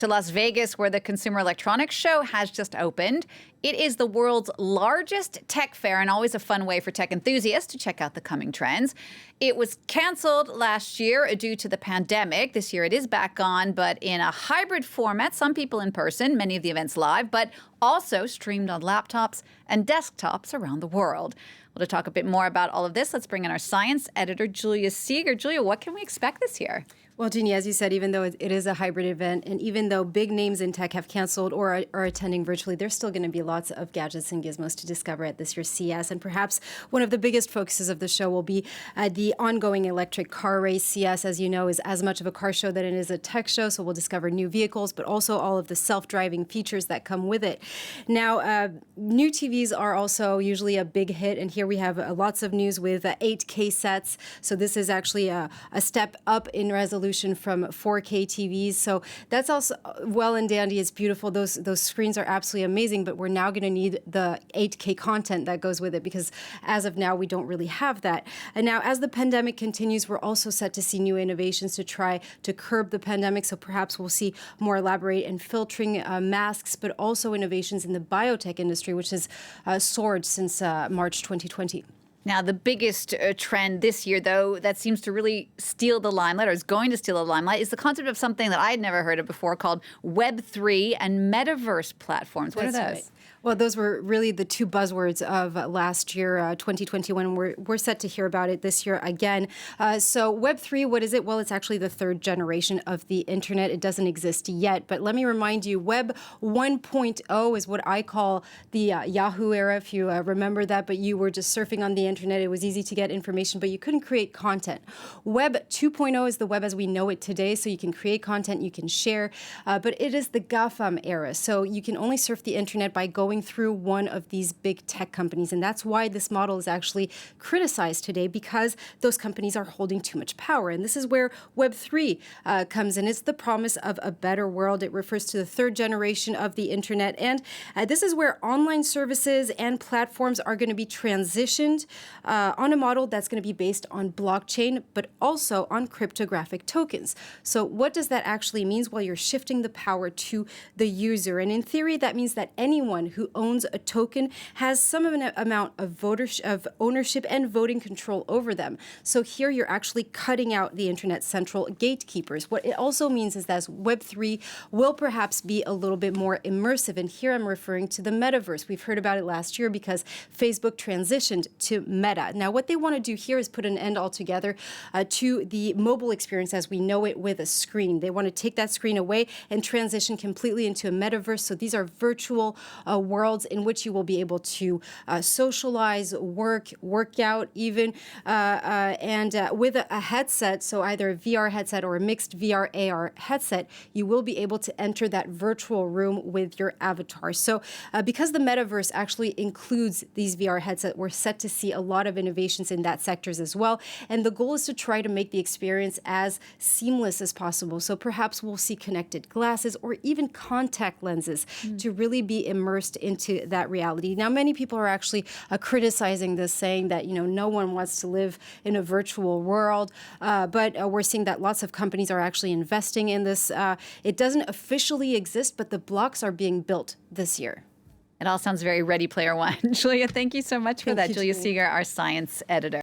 To Las Vegas, where the Consumer Electronics Show has just opened. It is the world's largest tech fair and always a fun way for tech enthusiasts to check out the coming trends. It was canceled last year due to the pandemic. This year it is back on, but in a hybrid format, some people in person, many of the events live, but also streamed on laptops and desktops around the world. Well, to talk a bit more about all of this, let's bring in our science editor, Julia Seeger. Julia, what can we expect this year? Well, Jeannie, as you said, even though it is a hybrid event, and even though big names in tech have canceled or are attending virtually, there's still going to be lots of gadgets and gizmos to discover at this year's CES. And perhaps one of the biggest focuses of the show will be the ongoing electric car race. CES, as you know, is as much of a car show than it is a tech show, so we'll discover new vehicles, but also all of the self-driving features that come with it. Now, new TVs are also usually a big hit, and here we have lots of news with 8K sets. So this is actually a step up in resolution from 4K TVs. So that's also well and dandy. It's beautiful. Those screens are absolutely amazing, but we're now going to need the 8K content that goes with it, because as of now, we don't really have that. And now, as the pandemic continues, we're also set to see new innovations to try to curb the pandemic. So perhaps we'll see more elaborate and filtering masks, but also innovations in the biotech industry, which has soared since March 2020. Now, the biggest trend this year, though, that seems to really steal the limelight, or is going to steal the limelight, is the concept of something that I had never heard of before called Web3 and metaverse platforms. What are those? Right. Well, those were really the two buzzwords of last year, 2021. We're set to hear about it this year again. So Web3, what is it? Well, it's actually the third generation of the internet. It doesn't exist yet. But let me remind you, Web 1.0 is what I call the Yahoo era, if you remember that. But you were just surfing on the internet. It was easy to get information, but you couldn't create content. Web 2.0 is the web as we know it today. So you can create content, you can share. But it is the GAFAM era. So you can only surf the internet by going through one of these big tech companies. And that's why this model is actually criticized today, because those companies are holding too much power. And this is where Web3 comes in. It's the promise of a better world. It refers to the third generation of the internet. And this is where online services and platforms are going to be transitioned on a model that's going to be based on blockchain, but also on cryptographic tokens. So what does that actually mean? Well, you're shifting the power to the user. And in theory, that means that anyone who owns a token has some amount of ownership and voting control over them. So here you're actually cutting out the internet's central gatekeepers. What it also means is that Web3 will perhaps be a little bit more immersive. And here I'm referring to the metaverse. We've heard about it last year because Facebook transitioned to Meta. Now, what they want to do here is put an end altogether to the mobile experience as we know it with a screen. They want to take that screen away and transition completely into a metaverse. So these are virtual worlds in which you will be able to socialize, work out even, and with a headset, so either a VR headset or a mixed VR-AR headset, you will be able to enter that virtual room with your avatar. So because the metaverse actually includes these VR headsets, we're set to see a lot of innovations in that sectors as well. And the goal is to try to make the experience as seamless as possible. So perhaps we'll see connected glasses or even contact lenses to really be immersed into that reality. Now, many people are actually criticizing this, saying that, no one wants to live in a virtual world, but we're seeing that lots of companies are actually investing in this. It doesn't officially exist, but the blocks are being built this year. It all sounds very Ready Player One. Julia, thank you so much for that. Julia Seeger, our science editor.